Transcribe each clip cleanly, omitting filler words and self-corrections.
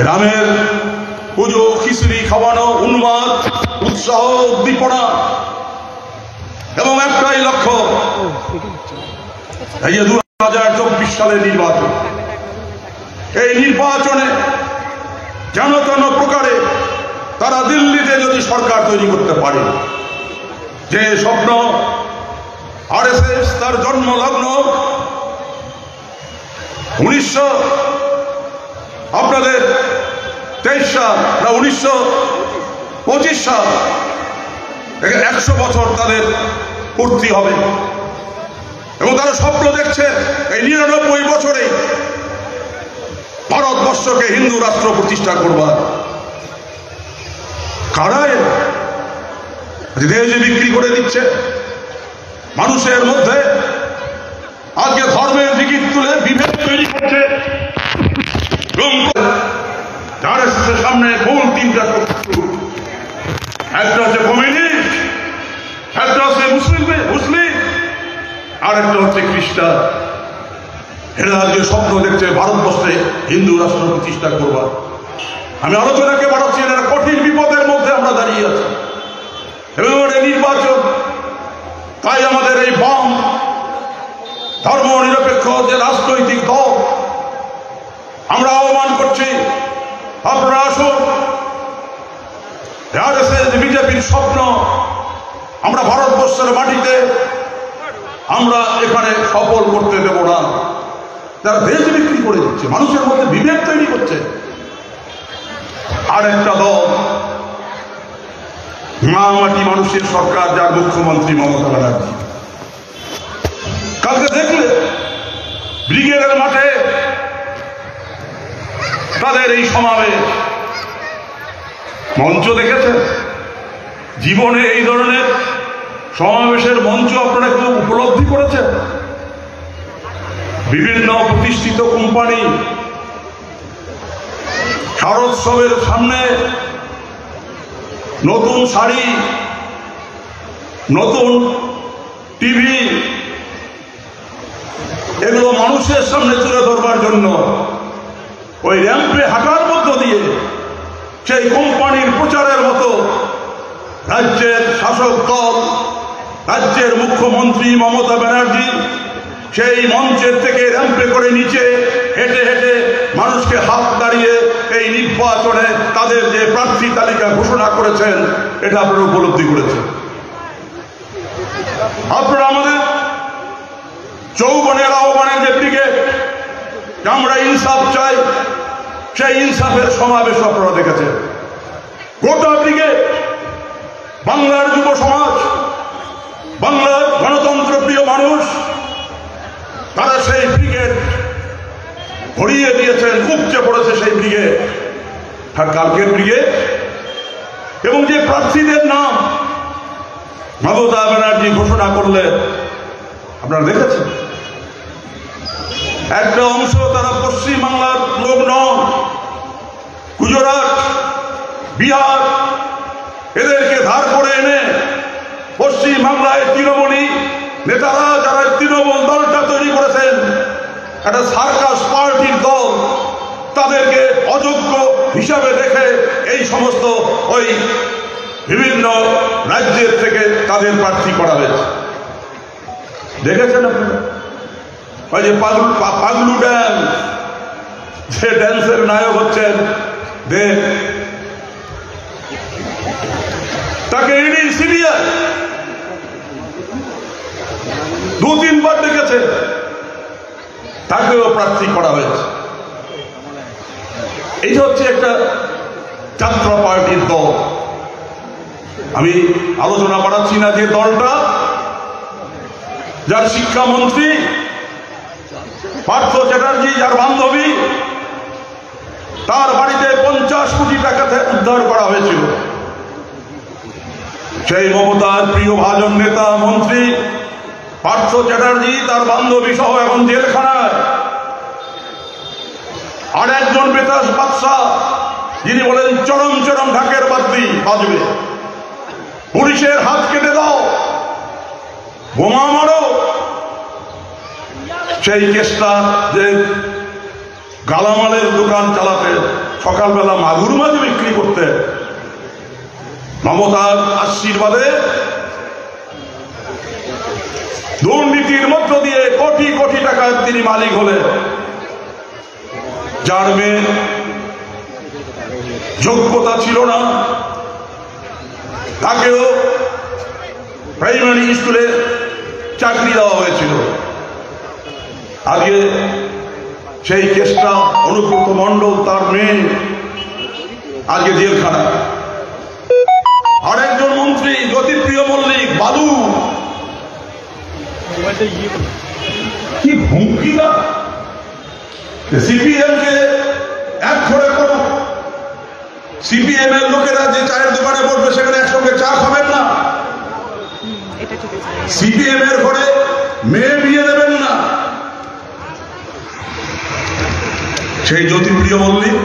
রামের পুজো খিচুড়ি খাওয়ানো, উন্মাদ, উৎসাহ, উদ্দীপনা এবং একটাই লক্ষ্য, এই যে 2024 সালের নির্বাচন, এই নির্বাচনে যেন তেন প্রকারে তারা দিল্লিতে যদি সরকার তৈরি করতে পারে, যে স্বপ্ন আরএসএস তার জন্মলগ্ন 1923 সাল না 1925 সাল, 100 বছর তাদের পূর্তি হবে এবং তারা স্বপ্ন দেখছে এই 99 বছরে ভারতবর্ষকে হিন্দু রাষ্ট্র প্রতিষ্ঠা করবার। কারা দেশ বিক্রি করে দিচ্ছে মানুষের মধ্যে, আজকে ধর্মের দিকে তুলে বিভেদ তৈরি করছে। সামনে মূল 3টা শত্রু, একটা হচ্ছে কমিউনিস্ট, একটা হচ্ছে মুসলিম, আর একটা হচ্ছে খ্রিস্টান। এরা আজকে স্বপ্ন দেখছে ভারতবর্ষে হিন্দু রাষ্ট্র প্রতিষ্ঠা করবার। আমি আলোচনাকে বাড়াচ্ছি, এরা কঠিন বিপদের মধ্যে আমরা দাঁড়িয়ে আছি এবং নির্বাচন। তাই আমাদের এই বাম ধর্ম নিরপেক্ষ যে রাজনৈতিক দল, আমরা আহ্বান করছি, আপনারা আসুন। আরএসএস বিজেপির স্বপ্ন আমরা ভারতবর্ষের মাটিতে আমরা এখানে সফল করতে দেব না। যারা দেশ বিক্রি করে দিচ্ছে, মানুষের মধ্যে বিভেদ তৈরি করছে। আর একটা দল মাটি মানুষের সরকার, যার মুখ্যমন্ত্রী মমতা ব্যানার্জি। কালকে দেখলে ব্রিগেডের মাঠে তাদের এই সমাবেশ, মঞ্চ দেখেছেন? জীবনে এই ধরনের সমাবেশের মঞ্চ আপনারা কেউ উপলব্ধি করেছেন? বিভিন্ন প্রতিষ্ঠিত কোম্পানি শারদোৎসবের সামনে নতুন শাড়ি, নতুন টিভি, এগুলো মানুষের সামনে তুলে ধরবার জন্য ওই র্যাম্পে হাঁটার মধ্য দিয়ে সেই কোম্পানির প্রচারের মতো রাজ্যের শাসক দল, রাজ্যের মুখ্যমন্ত্রী মমতা ব্যানার্জি সেই মঞ্চের থেকে র্যাম্পে করে নিচে হেঁটে হেঁটে মানুষকে হাত দাঁড়িয়ে এই নির্বাচনে তাদের যে প্রার্থী তালিকা ঘোষণা করেছেন, এটা আপনারা উপলব্ধি করেছেন। আপনারা আমাদের যৌবনের আহ্বানের যে ব্রিগেড, আমরা ইনসাফ চাই, সেই ইনসাফের সমাবেশ আপনারা দেখেছেন। গোটা ব্রিগেড, বাংলার যুব সমাজ, বাংলার গণতন্ত্র প্রিয় মানুষ, তারা সেই ব্রিগেড ভরিয়ে দিয়েছেন, উপচে পড়েছে সেই ব্রিগেড। আর কালকের ব্রিগেড এবং যে প্রার্থীদের নাম মমতা ব্যানার্জি ঘোষণা করলেন, আপনারা দেখেছেন। একটা অংশ তারা পশ্চিম বাংলার লোক নন, গুজরাট, বিহার, এদেরকে ধার করে এনে পশ্চিম বাংলায় তৃণমূলী নেতারা, যারা তৃণমূল দলটা তৈরি করেছেন, একটা সার্কাস পার্টির দল, তাদেরকে অযোগ্য হিসাবে দেখে এই সমস্ত ওই বিভিন্ন রাজ্যের থেকে তাদের প্রার্থী করা হয়েছে। দেখেছেন আপনারা? ওই যে পাগলু ড্যান্স, যে ড্যান্সের নায়ক হচ্ছেন দেব, তাকে ইডি সিবিআই 2-3 বার ডেকেছে, তাকেও প্রার্থী করা হয়েছে। এই হচ্ছে একটা যাত্রা পার্টির দল। আমি আলোচনা বাড়াচ্ছি না, যে দলটা, যার শিক্ষামন্ত্রী পার্থ চ্যাটার্জি, যার বান্ধবী, তার বাড়িতে 50 কোটি টাকা উদ্ধার করা হয়েছিল। সেই মমতার প্রিয় ভাজন নেতা মন্ত্রী পার্থ চ্যাটার্জি, তার বান্ধবী সহ এখন জেলখানায়। আর একজন বেতাস বাদশা, যিনি বলেন চরম চরম ঢাকের বাদ্যি বাজবে, পুলিশের হাত কেটে দাও, বোমা মারো। সেই কেসটা যে গালামালের দোকান চালাতে, সকালবেলা মাগুর মাছ বিক্রি করতে। মমতার আশীর্বাদে দুর্নীতির মধ্য দিয়ে কোটি কোটি টাকার তিনি মালিক হলেন। যার মেয়ে যোগ্যতা ছিল না, তাকেও প্রাইমারি স্কুলে চাকরি দেওয়া হয়েছিল। আজকে সেই কেসটা অনুব্রত মণ্ডল তার মেয়ে আজকে জেলখানা। আরেকজন মন্ত্রী জ্যোতিপ্রিয় মল্লিক বালু, কি হুমকি না, সিপিএম কে এক করে করো। সিপিএম এর লোকেরা যে চায়ের দোকানে বসবে সেখানে একসঙ্গে চা খাবেন না। সিপিএম এর ঘরে মেয়ে বিয়ে দেবেন না। সেই জ্যোতিপ্রিয় মল্লিক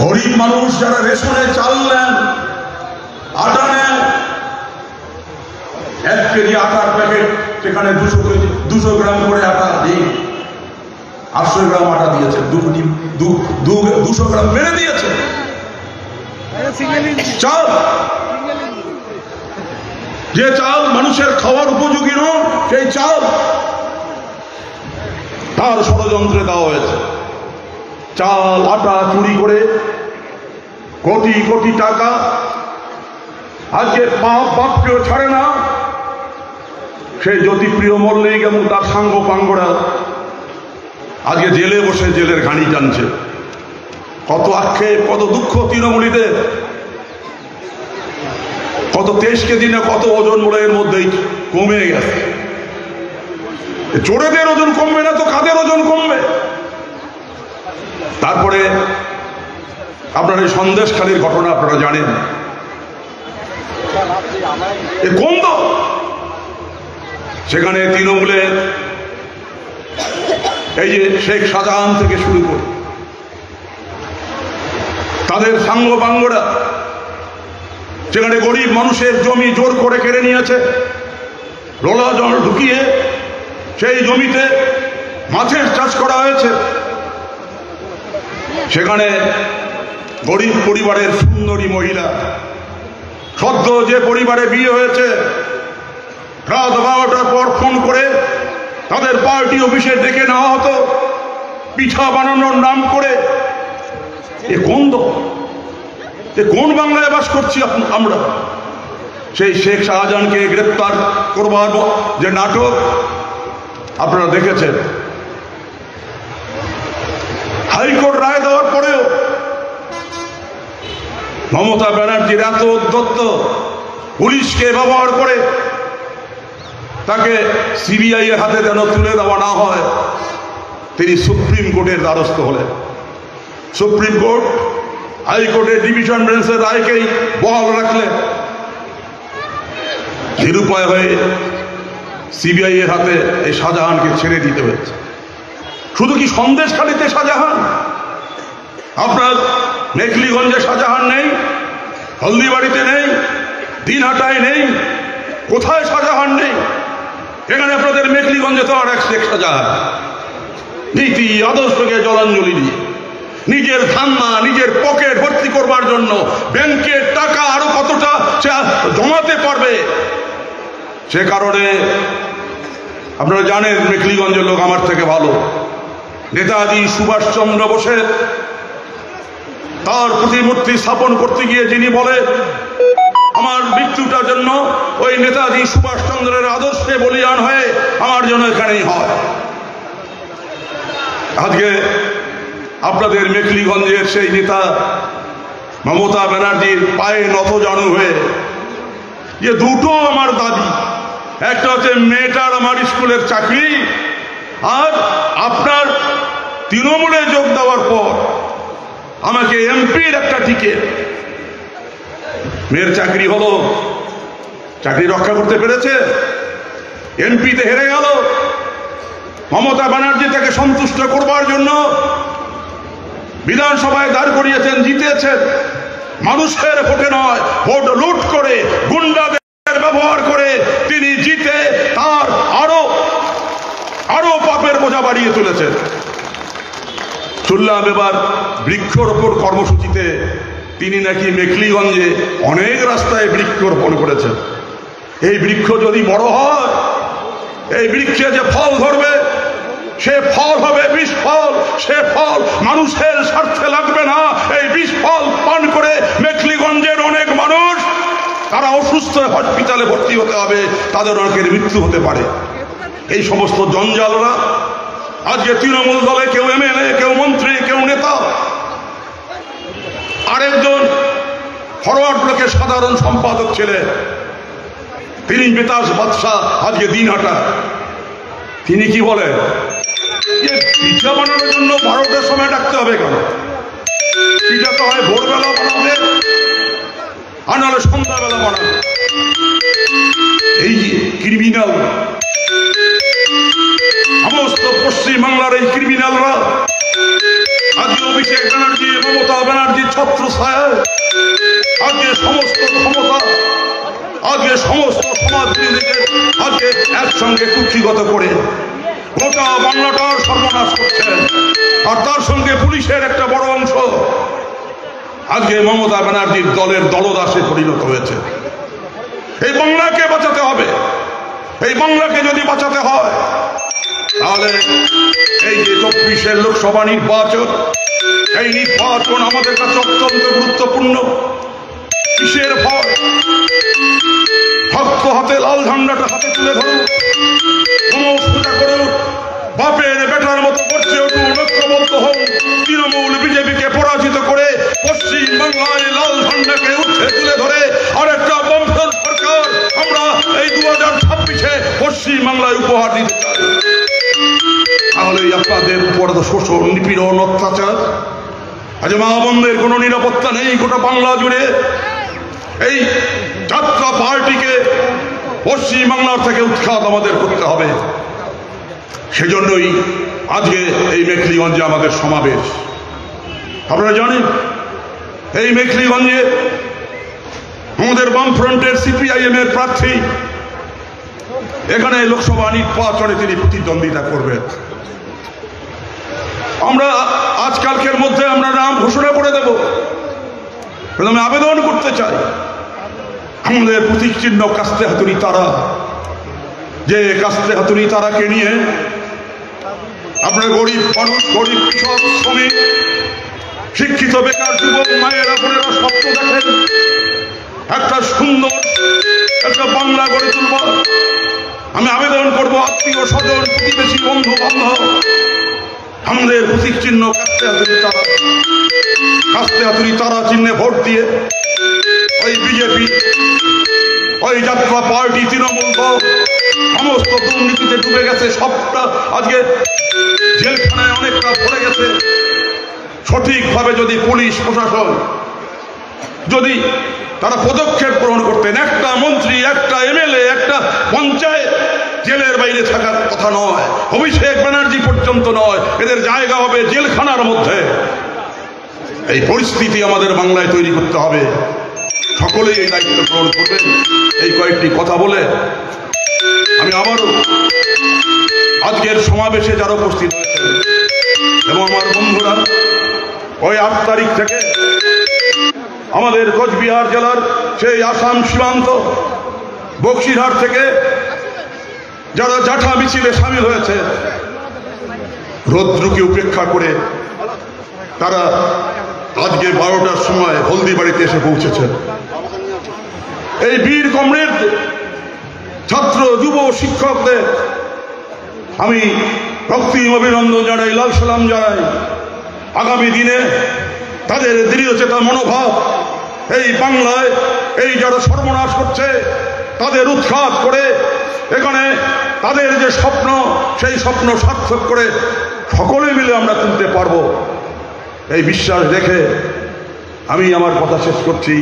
গরিব মানুষ যারা রেশনে চাল নেন, আটা নেন, 1 কেজি আটার প্যাকেট সেখানে 200 গ্রাম করে আটা দিই, 800 গ্রাম আটা দিয়েছে, 200 গ্রাম মেরে দিয়েছে চাল। যে চাল মানুষের খাওয়ার উপযোগী নয়, সেই চাল তার ষড়যন্ত্রে দেওয়া হয়েছে। চাল আটা চুরি করে কোটি কোটি টাকা, আজকে বাপকেও ছাড়ে না। সেই জ্যোতিপ্রিয় মল্লিক এবং তার সাঙ্গ পাঙ্গরা আজকে জেলে বসে জেলের ঘানি টানছে। কত আক্ষেপ, কত দুঃখ তৃণমূলীদের, কত 23 কেজি না কত ওজন বলে এর মধ্যেই কমে গেছে। চোরেদের ওজন কমবে না তো কাদের ওজন কমবে? তারপরে আপনার এই সন্দেশখালীর ঘটনা আপনারা জানেন। কোন তো সেখানে তৃণমূলের এই যে শেখ শাহজাহান থেকে শুরু করে তাদের সাঙ্গপাঙ্গরা সেখানে গরিব মানুষের জমি জোর করে কেড়ে নিয়েছে। লোলা জল ঢুকিয়ে সেই জমিতে মাছের চাষ করা হয়েছে। সেখানে গরিব পরিবারের সুন্দরী মহিলা, সদ্য যে পরিবারে বিয়ে হয়েছে, রাত 12টার পর ফোন করে তাদের পার্টি অফিসে ডেকে নেওয়া হতো পিঠা বানানোর নাম করে। এ কোন দল? এ কোন বাংলায় বাস করছি আমরা? সেই শেখ শাহজাহানকে গ্রেপ্তার করবার যে নাটক আপনারা দেখেছেন। হাইকোর্ট রায় দেওয়ার পরেও মমতা ব্যানার্জির এত উদ্ধত্ত, পুলিশকে ব্যবহার করে তাকে সিবিআই এর হাতে যেন তুলে দেওয়া না হয়, তিনি সুপ্রিম কোর্টের দ্বারস্থ হলেন। সুপ্রিম কোর্ট হাইকোর্টের ডিভিশন বেঞ্চের রায়কেই বহাল রাখলেন। নিরুপায় হয়ে সিবিআই এর হাতে এই শাহজাহানকে ছেড়ে দিতে হয়েছে। শুধু কি সন্দেশখালীতে শাহজাহান? আপনার মেখলিগঞ্জে শাহজাহান নেই, হলদিবাড়িতে নেই, দিনহাটায় নেই, কোথায় শাহজাহান নেই? এখানে আপনাদের মেখলিগঞ্জে তো আর এক শেখ শাহজাহান নীতি আদর্শকে জলাঞ্জলি দিয়ে নিজের ধান্না, নিজের পকেট ভর্তি করবার জন্য ব্যাংকের টাকা আরো কতটা সে জমাতে পারবে, সে কারণে আপনারা জানেন মেখলিগঞ্জের লোক আমার থেকে ভালো। নেতাজি সুভাষচন্দ্র বোসের তার প্রতিমূর্তি স্থাপন করতে গিয়ে যিনি বলে আমার মৃত্যুটার জন্য ওই নেতাজি সুভাষচন্দ্রের আদর্শে বলিয়ান হয়ে আমার জন্য এখানেই হয়। আজকে আপনাদের মেখলিগঞ্জের সেই নেতা মমতা ব্যানার্জির পায়ে নতজানু হয়ে যে দুটো আমার দাবি, একটা হচ্ছে মেয়েটার আমার স্কুলের চাকরি, আর আপনার তৃণমূলে যোগ দেওয়ার পর আমাকে এমপির একটা টিকিট। মেয়ের চাকরি হলো, চাকরি রক্ষা করতে পেরেছে, এমপিতে হেরে গেল। মমতা ব্যানার্জি তাকে সন্তুষ্ট করবার জন্য বিধানসভায় দাঁড় করিয়েছেন, জিতেছেন। মানুষের ভোটে নয়, ভোট লুট করে গুন্ডাদের ব্যবহার করে তিনি জিতে তার আরো পাপের বোঝা বাড়িয়ে তুলেছেন। শুনলাম এবার বৃক্ষরোপণ কর্মসূচিতে তিনি নাকি মেখলিগঞ্জে অনেক রাস্তায় বৃক্ষরোপণ করেছেন। এই বৃক্ষ যদি বড় হয়, এই বৃক্ষে যে ফল ধরবে, সে ফল হবে বিষ ফল। সে ফল মানুষের স্বার্থে লাগবে না। এই বিষ ফল পান করে মেখলিগঞ্জের অনেক মানুষ তারা অসুস্থ হসপিটালে ভর্তি হতে হবে, তাদের অনেকের মৃত্যু হতে পারে। এই সমস্ত জঞ্জালরা আজকে তৃণমূল দলে কেউ এমএলএ, কেউ মন্ত্রী, কেউ নেতা, আরেকজন ফরওয়ার্ড ব্লকের সাধারণ সম্পাদক ছেলে, তিনি বেতাজ বাদশাহ, আজকে দিনহাটা, তিনি কি বলেন যে পিঠা বানানোর জন্য 12টার সময় ডাকতে হবে কেন? পিঠা তো হয় ভোরবেলা বানাবে আর নাহলে সন্ধ্যাবেলা বানাবে। এই ক্রিমিনাল, সমস্ত পশ্চিমবাংলার এই ক্রিমিনালরা আজকে অভিষেক ব্যানার্জি, মমতা ব্যানার্জির ছত্রছায়ায় আজকে সমস্ত ক্ষমতা, আজকে সমস্ত সমাজবিরোধীদের আজকে একসঙ্গে কুক্ষিগত করে গোটা বাংলাটার সর্বনাশ করছেন। আর তার সঙ্গে পুলিশের একটা বড় অংশ আজকে মমতা ব্যানার্জির দলের দলদাসে পরিণত হয়েছে। এই বাংলাকে বাঁচাতে হবে। এই বাংলাকে যদি বাঁচাতে হয় তাহলে এই যে 24-এর লোকসভা নির্বাচন, এই নির্বাচন আমাদের কাছে অত্যন্ত গুরুত্বপূর্ণ। কিসের ভয়? ভক্ত হাতে লাল ঝান্ডাটা হাতে তুলে ধরুন, সোজা করুন, বাপের বেটার মতো করছে উঠুন, ঐক্যবদ্ধ হন, তৃণমূল বিজেপিকে পরাজিত করে পশ্চিম বাংলায় লাল ঝান্ডাকে উঠে তুলে ধরে আরেকটা বামফ্রন্ট সরকার আমরা এই 2026-এ পশ্চিম বাংলায় উপহার দিতে চাই। তাহলে আপনাদের উপর শোষণ, নিপীড়ন, অত্যাচার, আজ মা বোনদের কোনো নিরাপত্তা নেই গোটা বাংলা জুড়ে। এই যাত্রা পার্টিকে পশ্চিম বাংলার থেকে উৎখাত আমাদের করতে হবে। সেজন্যই আজকে এই মেখলিগঞ্জে আমাদের সমাবেশ। আপনারা জানেন এই মেখলিগঞ্জে আমাদের বামফ্রন্টের সিপিআইএম এর প্রার্থী এখানে লোকসভা নির্বাচনে তিনি প্রতিদ্বন্দ্বিতা করবেন। আমরা আজকালকের মধ্যে আমরা নাম ঘোষণা করে দেব। প্রথমে আবেদন করতে চাই আমাদের প্রতীক চিহ্ন কাস্তে হাতুড়ি তারা, যে কাস্তে হাতুড়ি তারাকে নিয়ে আপনার গরিব মানুষ, গরিব কৃষক, শ্রমিক, শিক্ষিত বেকার যুবক মায়েরা বোনেরা স্বপ্ন দেখেন একটা সুন্দর একটা বাংলা গড়ে তুলব। আমি আবেদন করবো আত্মীয় স্বজন, প্রতিবেশী, বন্ধু বান্ধব, আমাদের প্রতীক চিহ্ন কাস্তে হাতুড়ি তারা, কাস্তে হাতুড়ি তারা চিহ্নে ভোট দিয়ে ওই বিজেপি, ওই যাত্রা পার্টি, তৃণমূল দল সমস্ত দুর্নীতিতে ডুবে গেছে, সবটা আজকে জেলখানায় অনেকটা পড়ে গেছে। সঠিকভাবে যদি পুলিশ প্রশাসন যদি তারা পদক্ষেপ গ্রহণ করতেন, একটা মন্ত্রী, একটা এমএলএ, একটা পঞ্চায়েত জেলের বাইরে থাকার কথা নয়, অভিষেক ব্যানার্জি পর্যন্ত নয়, এদের জায়গা হবে জেলখানার মধ্যে। এই পরিস্থিতি আমাদের বাংলায় তৈরি করতে হবে। সকলেই এই দায়িত্ব গ্রহণ করবেন। এই কয়েকটি কথা বলে আমি আবারও আজকের সমাবেশে যারা উপস্থিত হয়েছেন এবং আমার বন্ধুরা, ওই 8 তারিখ থেকে আমাদের কোচবিহার জেলার সেই আসাম সীমান্ত বক্সিরহাট থেকে যারা জাঠা মিছিলে সামিল হয়েছে, রৌদ্রকে উপেক্ষা করে তারা আজকে 12টার সময় হলদিবাড়িতে এসে পৌঁছেছেন। এই বীর কমরেড ছাত্র, যুব, শিক্ষকদের আমি রক্তিম অভিনন্দন জানাই, লাল সালাম জানাই। আগামী দিনে তাদের দৃঢ়চেতা মনোভাব এই বাংলায় এই যারা সর্বনাশ করছে তাদের উৎখাত করে এখানে তাদের যে স্বপ্ন, সেই স্বপ্ন সার্থক করে সকলে মিলে আমরা তুলতে পারবো, এই বিশ্বাস রেখে আমি আমার কথা শেষ করছি।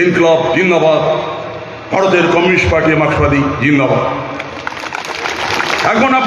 ইনকলাব জিন্দাবাদ, ভারতের কমিউনিস্ট পার্টি মার্ক্সবাদী জিন্দাবাদ। এখন আপনার